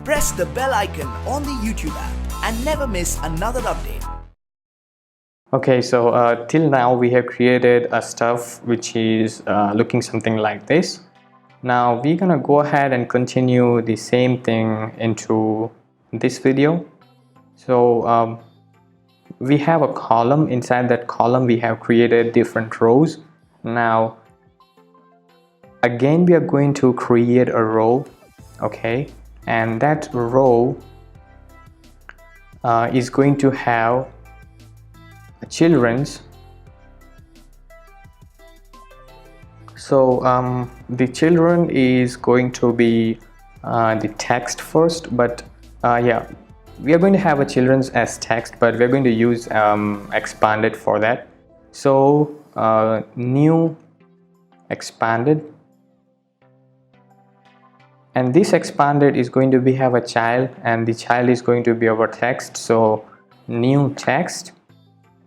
press the bell icon on the YouTube app and never miss another update. Okay, so till now we have created a stuff which is looking something like this. Now we're gonna go ahead and continue the same thing into this video. So we have a column. Inside that column we have created different rows. Now again we are going to create a row, okay, and that row is going to have children's. So the children is going to be the text first, but yeah, we are going to have a children's as text, but we're going to use expanded for that. So new expanded, and this expanded is going to be have a child, and the child is going to be our text. So new text,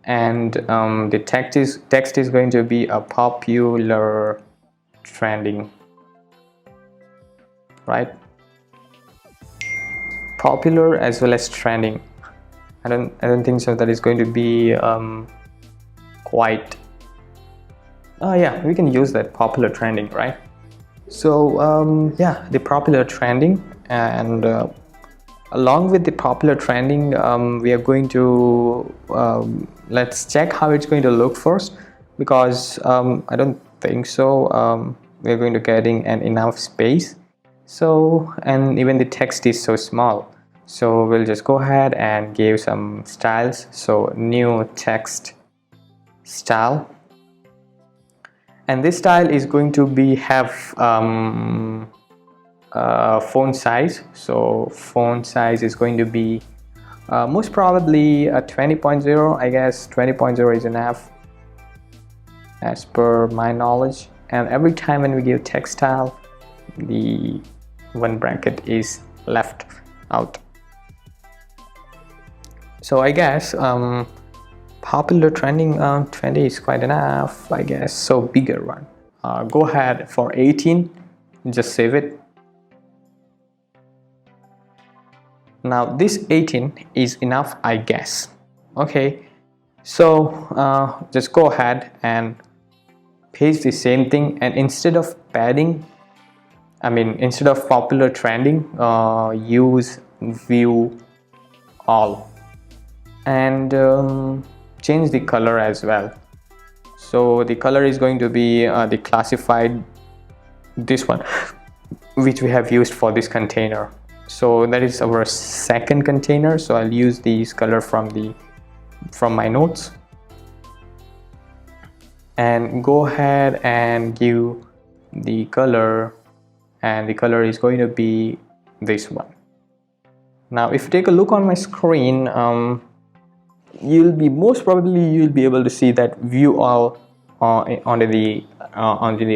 and the text is going to be a popular trending, right? Popular as well as trending. I don't think so that is going to be quite yeah, we can use that popular trending, right? So yeah, the popular trending, and along with the popular trending, we are going to let's check how it's going to look first, because I don't think so we're going to getting enough space. So, and even the text is so small, so we'll just go ahead and give some styles. So new text style, and this style is going to be have font size. So font size is going to be most probably a 20.0. I guess 20.0 is enough as per my knowledge. And every time when we give text style, the one bracket is left out. So I guess popular trending 20 is quite enough, I guess. So bigger one, go ahead for 18, just save it. Now this 18 is enough, I guess. Okay, so just go ahead and paste the same thing, and instead of padding, I mean instead of popular trending, use view all, and change the color as well. So the color is going to be the classified, this one which we have used for this container. So that is our second container, so I'll use these color from my notes, and go ahead and give the color, and the color is going to be this one. Now if you take a look on my screen, you'll be able to see that view all onto the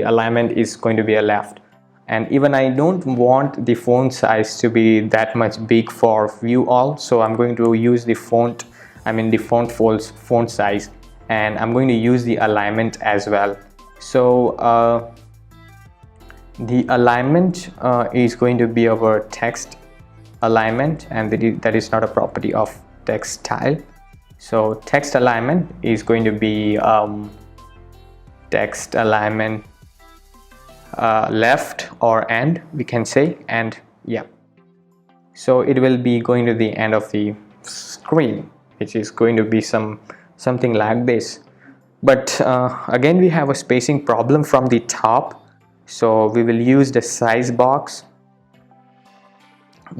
alignment is going to be a left. And even I don't want the font size to be that much big for view all, so I'm going to use the font size, and I'm going to use the alignment as well. So the alignment is going to be our text alignment, and that is not a property of text style. So text alignment is going to be text alignment left or end, we can say, and yeah, so it will be going to the end of the screen, which is going to be something like this. But again we have a spacing problem from the top, so we will use the size box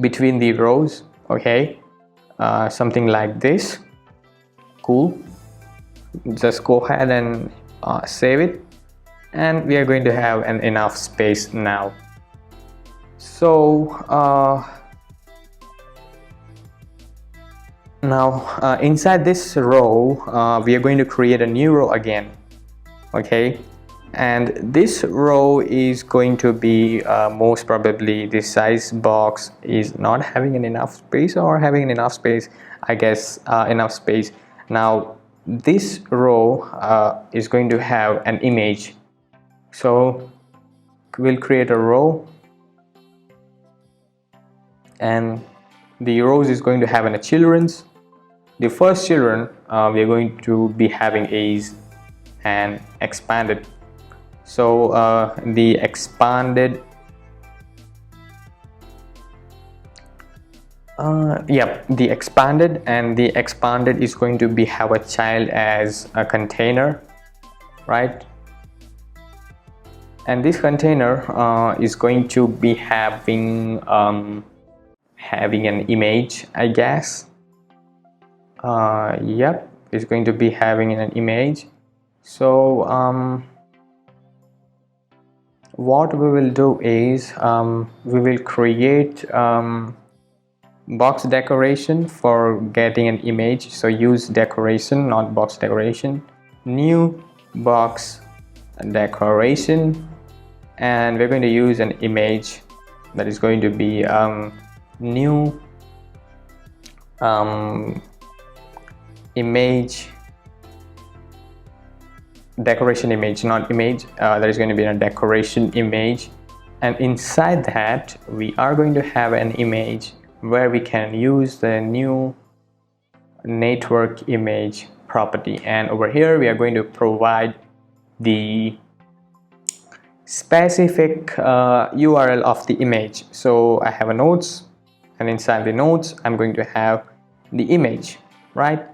between the rows, okay, something like this. Cool, just go ahead and save it, and we are going to have enough space now. So now inside this row we are going to create a new row again, okay, and this row is going to be most probably the size box is not having enough space, or having enough space, I guess enough space. Now this row is going to have an image, so we'll create a row, and the rows is going to have a children's. The first children we are going to be having is an expanded. So the expanded the expanded, and the expanded is going to be have a child as a container, right? And this container is going to be having having an image, I guess. Yep, it's going to be having an image. So what we will do is we will create box decoration for getting an image. So use decoration, not box decoration. New box decoration, and we're going to use an image that is going to be new image decoration image, not image. There is going to be a decoration image, and inside that we are going to have an image where we can use the new network image property, and over here we are going to provide the specific URL of the image. So I have a nodes, and inside the nodes I'm going to have the image, right?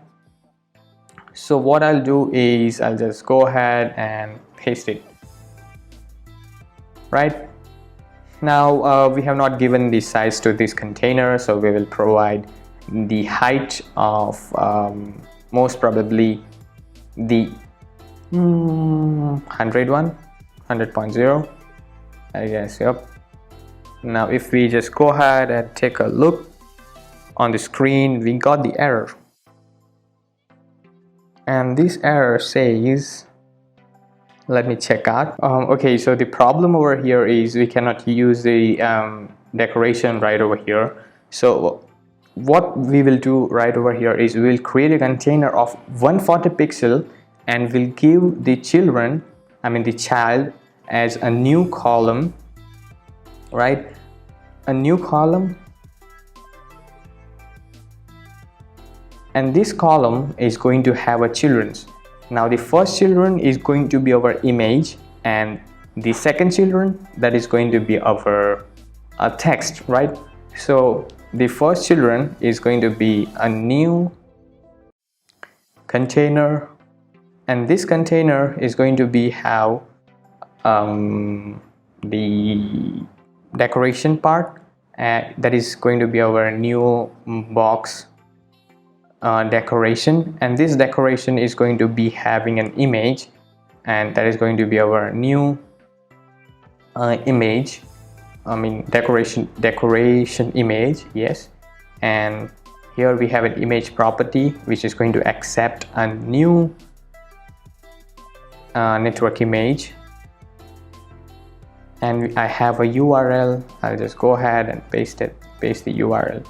So what I'll do is I'll just go ahead and paste it. Right now we have not given the size to this container, so we will provide the height of most probably the 100.0, I guess. Yep. Now if we just go ahead and take a look on the screen, we got the error, and this error says, let me check out. Okay, so the problem over here is we cannot use the decoration right over here. So what we will do right over here is we will create a container of 140 pixel, and we'll give the children, the child, as a new column, right? A new column, and this column is going to have a children's. Now the first children is going to be our image, and the second children, that is going to be our text, right? So the first children is going to be a new container, and this container is going to be how the decoration part, that is going to be our new box decoration, and this decoration is going to be having an image, and that is going to be our new image, decoration image. Yes, and here we have an image property which is going to accept a new network image, and I have a URL. I'll just go ahead and paste the URL.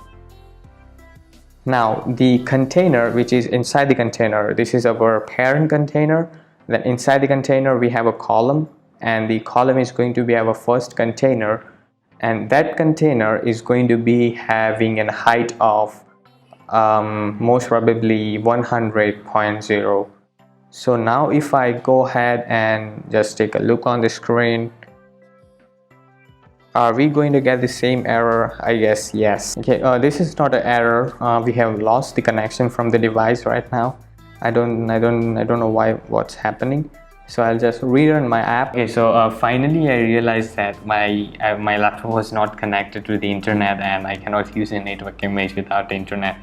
Now the container which is inside the container, this is our parent container. Then inside the container we have a column, and the column is going to be our first container, and that container is going to be having a height of most probably 100.0. So now if I go ahead and just take a look on the screen, are we going to get the same error? I guess yes. Okay, this is not an error. We have lost the connection from the device right now. I don't know what's happening. So I'll just rerun my app. Okay, so finally I realized that my laptop was not connected to the internet, and I cannot use a network image without the internet,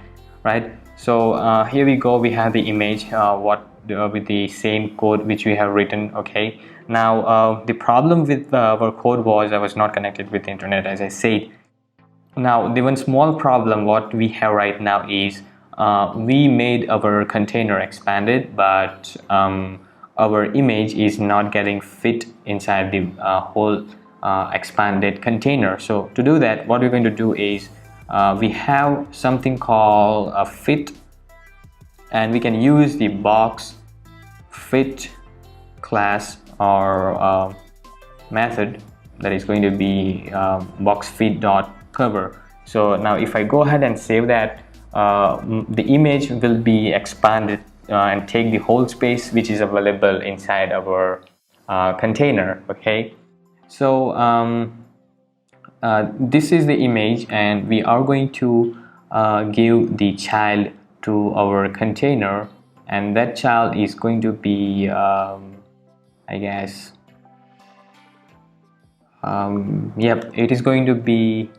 right? So here we go. We have the image with the same code which we have written. Okay. Now the problem with our code was I was not connected with the internet, as I said. Now the one small problem what we have right now is we made our container expanded, but our image is not getting fit inside the whole expanded container. So to do that, what we're going to do is we have something called a fit, and we can use the box fit class or method that is going to be box fit.cover. So now if I go ahead and save that, the image will be expanded and take the whole space which is available inside our container. Okay, so this is the image, and we are going to give the child to our container, and that child is going to be I guess yep, it is going to be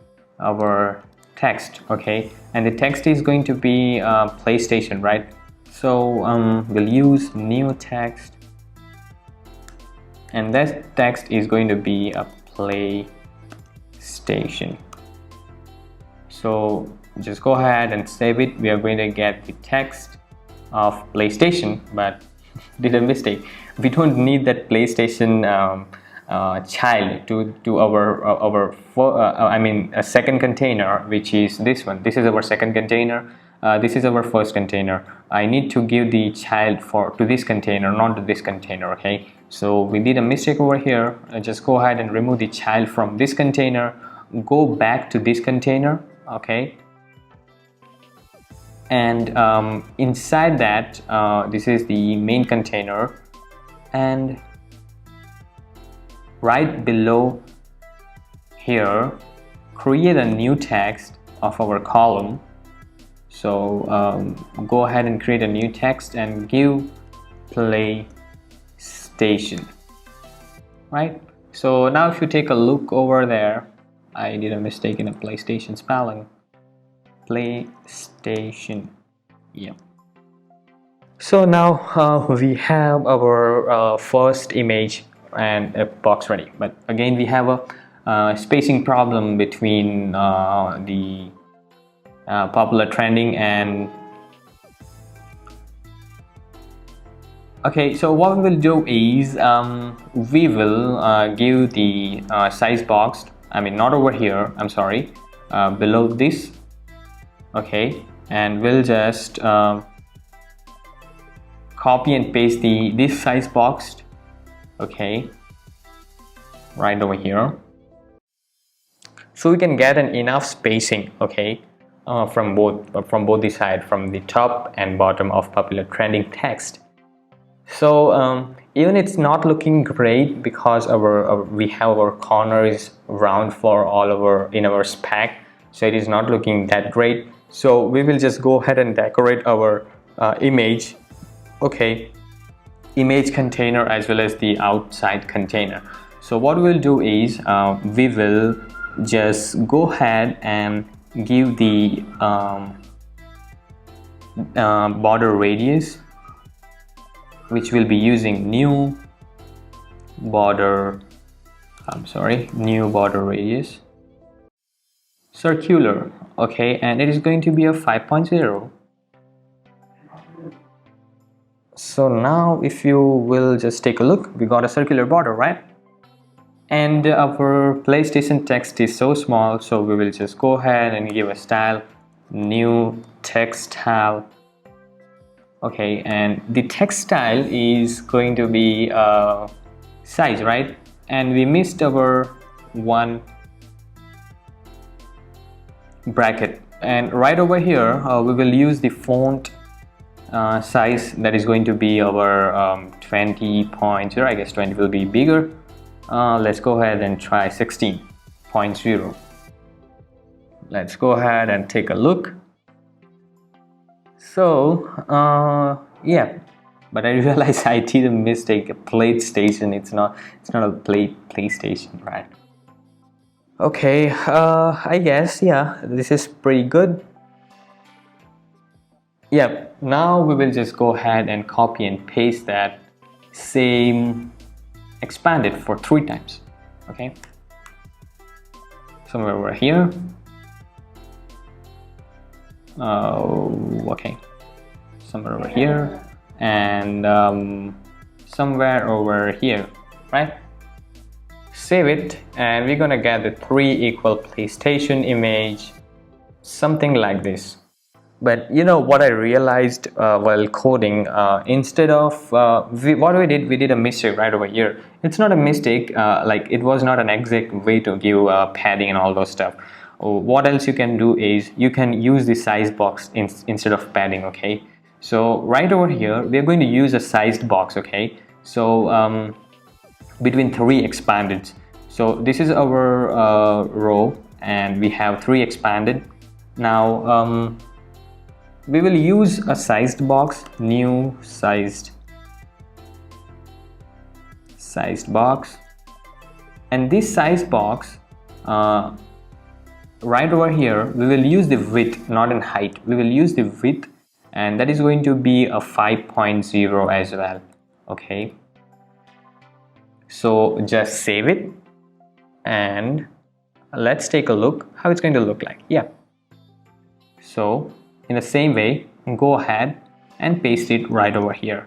our text. Okay, and the text is going to be PlayStation, right? So we'll use new text, and that text is going to be a PlayStation. So just go ahead and save it. We are going to get the text of PlayStation, but did a mistake. We don't need that PlayStation child to our I mean a second container, which is this one. This is our second container. This is our first container. I need to give the child to this container, not to this container. Okay, so we did a mistake over here. Just go ahead and remove the child from this container, go back to this container. Okay, and inside that this is the main container, and right below here create a new text of our column. So go ahead and create a new text and give PlayStation, right? So now if you take a look over there, I did a mistake in a PlayStation spelling. PlayStation, yeah. So now we have our first image and a box ready, but again we have a spacing problem between the popular trending and okay, so what we will do is we will give the size box, I mean not over here, I'm sorry, below this. Okay, and we'll just copy and paste this size box, okay, right over here, so we can get an enough spacing, okay, from both the side, from the top and bottom of popular trending text. So even it's not looking great because we have our corners round for all in our spec, so it is not looking that great. So we will just go ahead and decorate our image, okay, image container as well as the outside container. So what we'll do is we will just go ahead and give the border radius, which will be using new border radius circular, okay, and it is going to be a 5.0. So now if you will just take a look, we got a circular border, right? And our PlayStation text is so small, so we will just go ahead and give a style, new text style. Okay, and the text style is going to be size, right? And we missed our one bracket, and right over here we will use the font size, that is going to be our 20.0. I guess 20 will be bigger. Let's go ahead and try 16.0. Let's go ahead and take a look. So yeah, but I realized I did a mistake. A PlayStation, it's not a PlayStation, right? Okay, I guess, yeah, this is pretty good. Yeah, now we will just go ahead and copy and paste that same, expand it for 3 times. Okay, somewhere over here. Okay, somewhere over here, and somewhere over here, right? Save it, and we're gonna get the 3 equal PlayStation image, something like this. But you know what I realized while coding, instead of what we did a mistake right over here. It's not a mistake, like it was not an exact way to give padding and all those stuff. what else you can do is you can use the size box instead of padding. Okay, so right over here we're going to use a sized box. Okay, so between 3 expanded. So this is our row and we have 3 expanded. Now we will use a sized box, new sized box, and this sized box right over here we will use the width, not in height. We will use the width, and that is going to be a 5.0 as well. Okay, so just save it and let's take a look how it's going to look like. Yeah, so in the same way, go ahead and paste it right over here.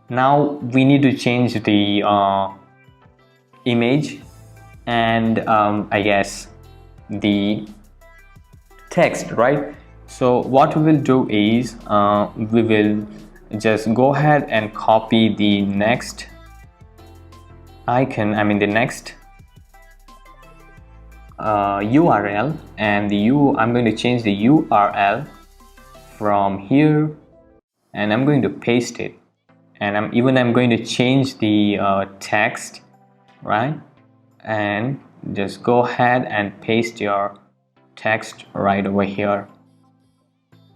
Now we need to change the image and I guess the text, right? So what we will do is we will just go ahead and copy the next icon, the next URL, and I'm going to change the URL from here and I'm going to paste it, and I'm going to change the text, right? And just go ahead and paste your text right over here.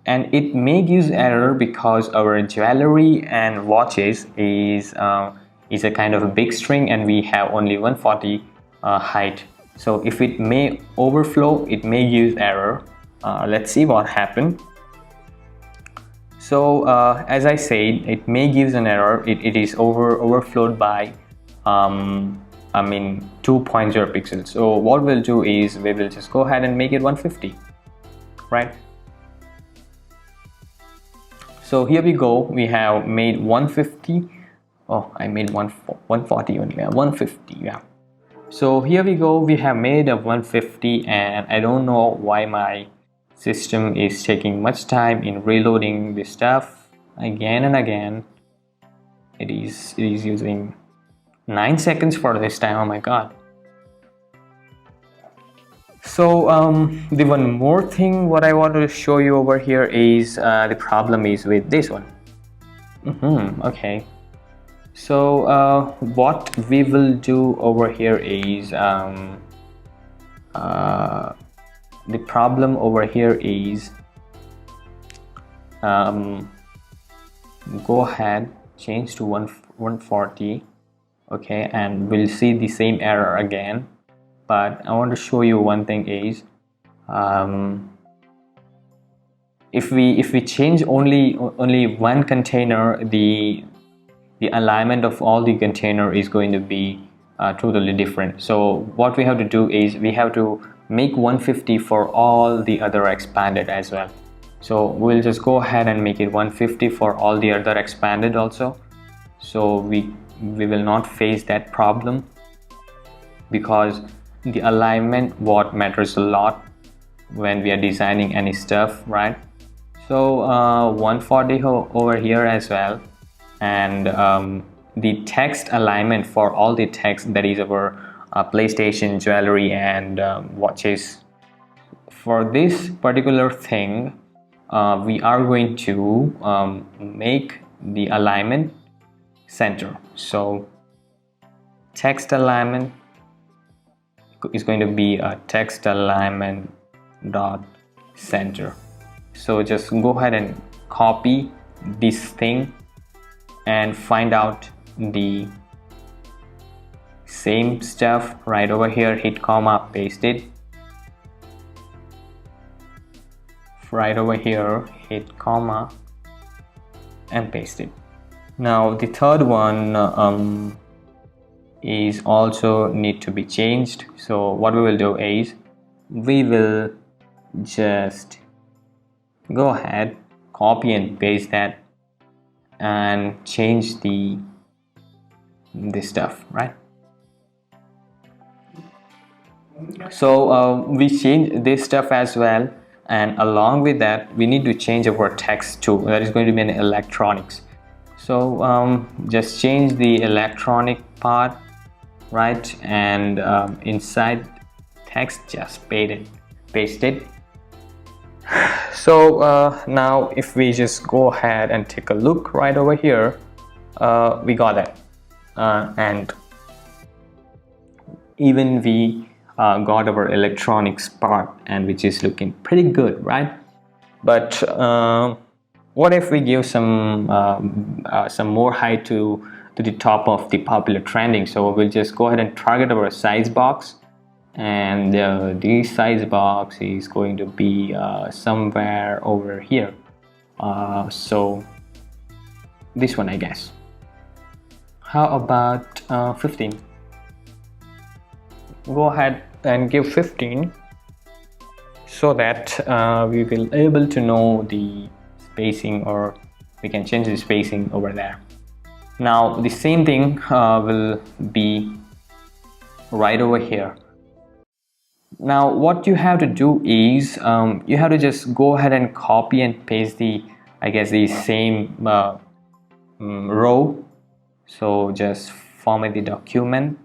And it may give error because our jewelry and watches is a kind of a big string and we have only 140 height. So if it may overflow, it may give error. Let's see what happened. So as I said, it may give an error. It is overflowed by 2.0 pixels. So what we'll do is we will just go ahead and make it 150, right? So here we go, we have made 150. Oh, I made 140 only, 150, yeah. So here we go, we have made a 150, and I don't know why my system is taking much time in reloading this stuff again and again. It is using 9 seconds for this time. Oh my god. So the one more thing what I want to show you over here is the problem is with this one. Okay, so what we will do over here is the problem over here is go ahead, change to 140. Okay, and we'll see the same error again. But I want to show you one thing is if we change only one container, the alignment of all the container is going to be totally different. So what we have to do is we have to make 150 for all the other expanded as well. So we'll just go ahead and make it 150 for all the other expanded also. So we will not face that problem, because the alignment what matters a lot when we are designing any stuff, right? So 140 over here as well, and the text alignment for all the text, that is our PlayStation, jewelry and watches. For this particular thing we are going to make the alignment center. So text alignment is going to be a text alignment dot center. So just go ahead and copy this thing and find out the same stuff right over here, hit comma, paste it right over here, hit comma and paste it. Now the third one is also need to be changed. So what we will do is we will just go ahead, copy and paste that and change this stuff, right? So we change this stuff as well, and along with that we need to change our text too. That is going to be an electronics. So just change the electronic part, right? And inside text just paste it. paste it. So now if we just go ahead and take a look right over here, we got that, and even we got our electronics part, and which is looking pretty good, right? But what if we give some more height to the top of the popular trending? So we'll just go ahead and target our size box, and the size box is going to be somewhere over here. So this one, I guess. How about 15? Go ahead and give 15, so that we will able to know the spacing, or we can change the spacing over there. Now the same thing will be right over here. Now what you have to do is you have to just go ahead and copy and paste the, I guess, the same row. So just format the document,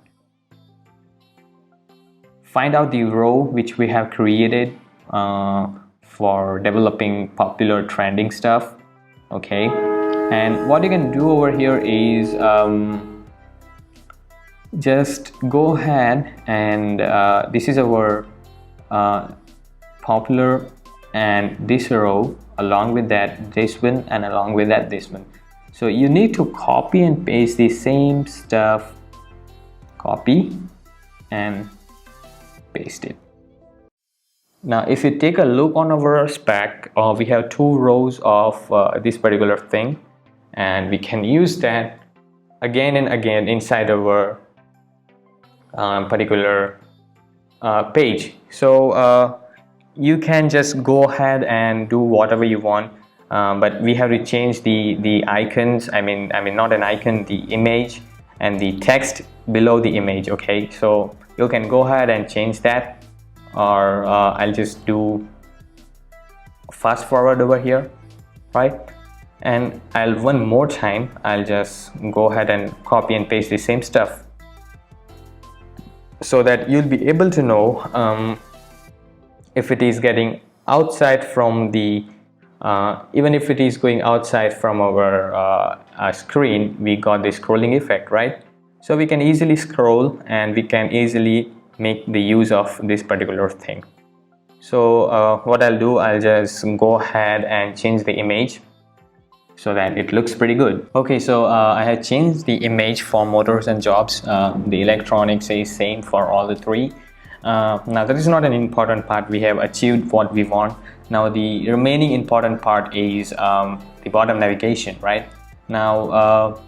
find out the row which we have created for developing popular trending stuff. Okay, and what you can do over here is just go ahead and this is our popular, and this row, along with that this one, and along with that this one. So you need to copy and paste the same stuff, copy and paste it. Now if you take a look on our spec, we have 2 rows of this particular thing, and we can use that again and again inside our particular page. So you can just go ahead and do whatever you want, but we have to change the icons, I mean not an icon, the image and the text below the image. Okay, so you can go ahead and change that, or I'll just do fast forward over here, right? And one more time I'll just go ahead and copy and paste the same stuff, so that you'll be able to know if it is getting outside from the even if it is going outside from our screen, we got the scrolling effect, right? So we can easily scroll, and we can easily make the use of this particular thing. So what I'll do, I'll just go ahead and change the image so that it looks pretty good. Okay, so I have changed the image for motors and jobs. The electronics is same for all the 3. Now that is not an important part. We have achieved what we want. Now the remaining important part is the bottom navigation, right? Now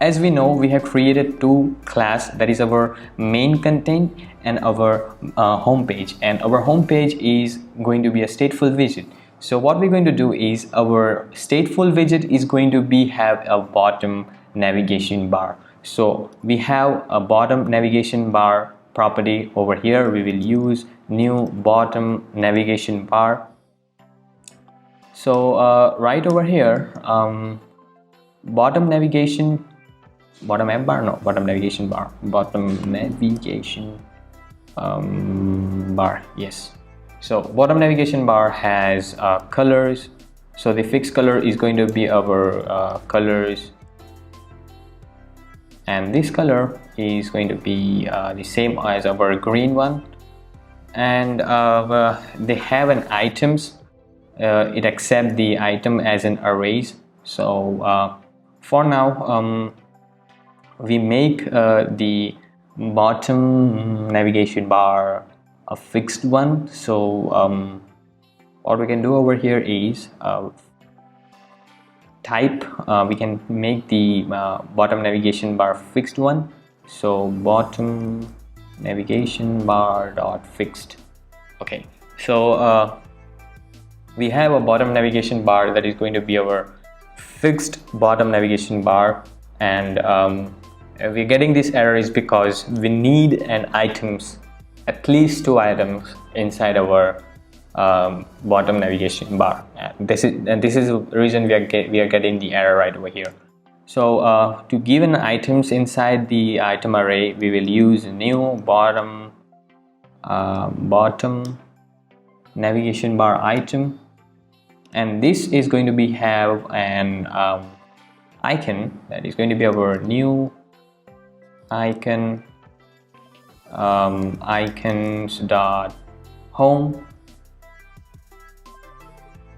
as we know, we have created 2 classes, that is our main content and our home page, and our home page is going to be a stateful widget. So what we're going to do is, our stateful widget is going to have a bottom navigation bar. So we have a bottom navigation bar property over here. We will use new bottom navigation bar. So right over here, bottom navigation bar, yes. So bottom navigation bar has colors. So the fixed color is going to be our colors, and this color is going to be the same as our green one. And they have an items, it accepts the item as an arrays. So for now we make the bottom navigation bar a fixed one. So what we can do over here is type, we can make the bottom navigation bar fixed one. So bottom navigation bar dot fixed. Okay, so we have a bottom navigation bar that is going to be our fixed bottom navigation bar, and we're getting this error is because we need at least 2 items inside our bottom navigation bar. This is the reason we are getting the error right over here. So to give an items inside the item array, we will use new bottom bottom navigation bar item, and this is going to be have an icon that is going to be our new icon, icons dot home,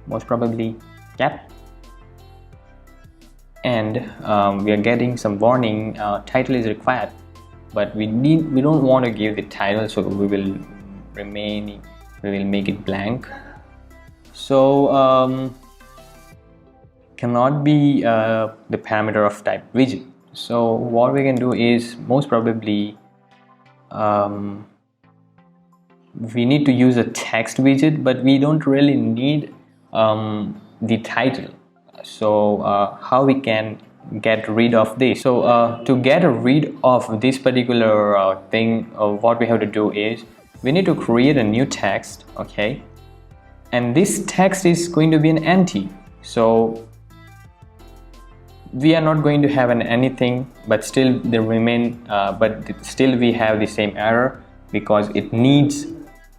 most probably. Yep. And we are getting some warning, title is required, but we don't want to give the title, so we will make it blank. So cannot be the parameter of type widget. So what we can do is most probably we need to use a text widget, but we don't really need the title. So how we can get rid of this? So to get rid of this particular thing, what we have to do is we need to create a new text, okay, and this text is going to be an empty. So we are not going to have anything, but still they remain, but still we have the same error because it needs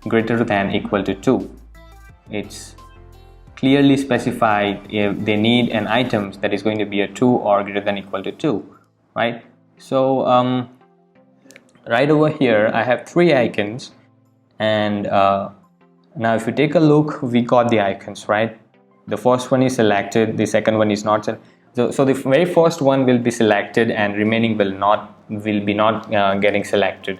greater than equal to 2. It's clearly specified if they need an item that is going to be a 2 or greater than equal to 2, right? So right over here I have 3 icons, and now if you take a look, we got the icons, right? The first one is selected, the second one is not. So the very first one will be selected and remaining will be not getting selected.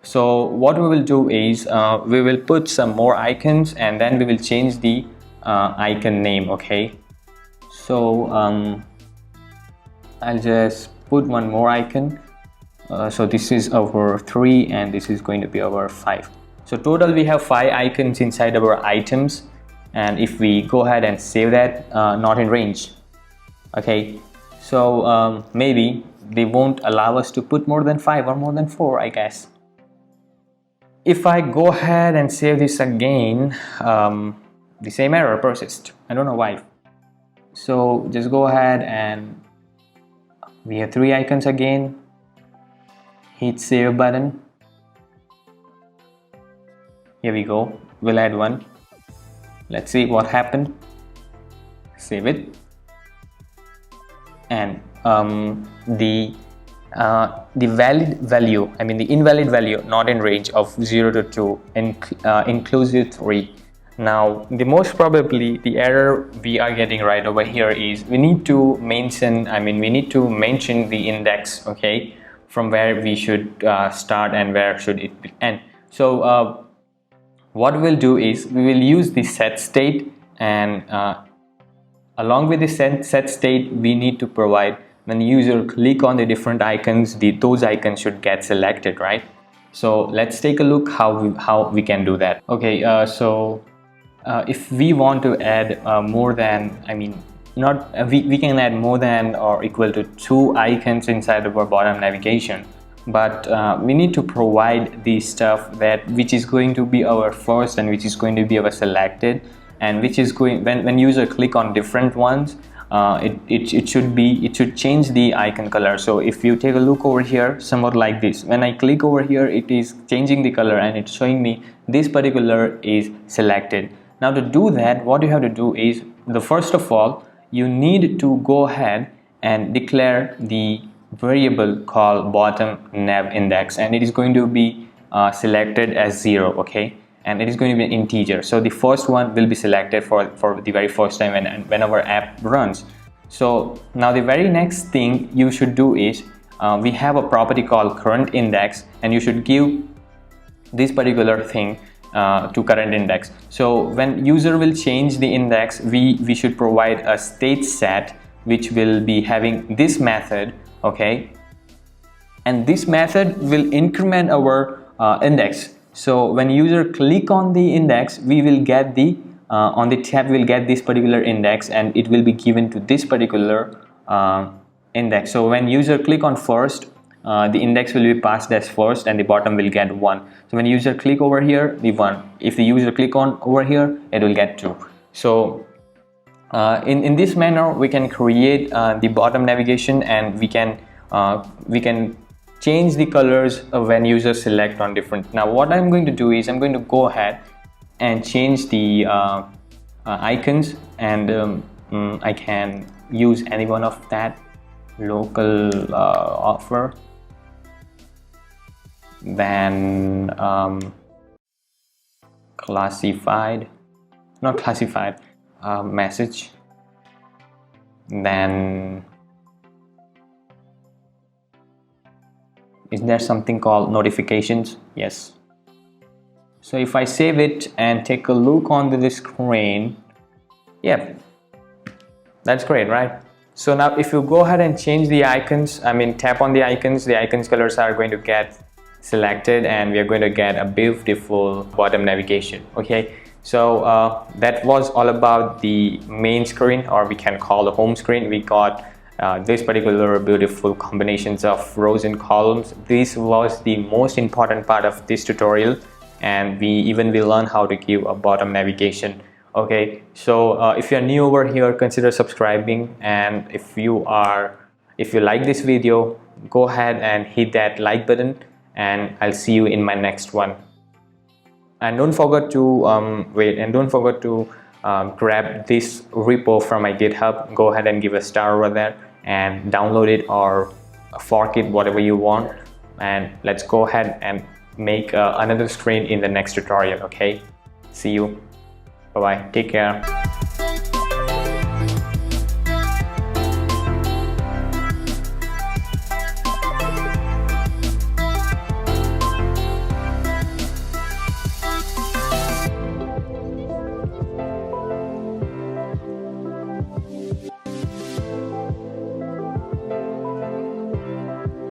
So what we will do is we will put some more icons, and then we will change the icon name, okay? So I'll just put one more icon. So this is our 3 and this is going to be our 5. So total we have 5 icons inside our items, and if we go ahead and save that, not in range, okay? So maybe they won't allow us to put more than 5 or more than 4, I guess. If I go ahead and save this again, the same error persists. I don't know why. So just go ahead and we have 3 icons again. Hit save button. Here we go. We'll add one. Let's see what happened. Save it. And the valid value, I mean the invalid value, not in range of 0 to 2, inclusive 3. Now the most probably the error we are getting right over here is we need to mention the index, okay, from where we should start and where should it end. So what we'll do is we will use the set state, and along with the set state we need to provide when the user click on the different icons, those icons should get selected, right? So let's take a look how we can do that. Okay, so if we want to add more than, we can add more than or equal to 2 icons inside of our bottom navigation, but we need to provide the stuff which is going to be our first and which is going to be our selected, and which is going when user click on different ones, it should change the icon color. So if you take a look over here, somewhat like this, when I click over here, it is changing the color and it's showing me this particular is selected. Now to do that, what you have to do is, first of all, you need to go ahead and declare the variable called bottom nav index, and it is going to be selected as 0, okay, and it is going to be an integer. So the first one will be selected for the very first time when our app runs. So now the very next thing you should do is we have a property called current index, and you should give this particular thing to current index. So when user will change the index, we should provide a state set which will be having this method, okay, and this method will increment our index. So when user click on the index, we will get the on the tab we'll get this particular index, and it will be given to this particular index. So when user click on first, the index will be passed as first and the bottom will get 1. So when user click over here, the 1. If the user click on over here, it will get 2. So in this manner we can create the bottom navigation, and we can change the colors when users select on different. Now what I'm going to do is I'm going to go ahead and change the icons, and I can use any one of that. Local offer, then classified, not classified, message, then is there something called notifications? Yes. So if I save it and take a look onto the screen, yeah, that's great, right? So now if you go ahead and change the icons, tap on the icons colors are going to get selected, and we are going to get a beautiful bottom navigation. Okay, so that was all about the main screen, or we can call the home screen. We got this particular beautiful combinations of rows and columns. This was the most important part of this tutorial, and we will learn how to give a bottom navigation. Okay, so if you are new over here, consider subscribing, and if you like this video, go ahead and hit that like button, and I'll see you in my next one. And don't forget to grab this repo from my GitHub. Go ahead and give a star over there and download it or fork it, whatever you want, and let's go ahead and make another screen in the next tutorial. Okay, see you. Bye bye. Take care.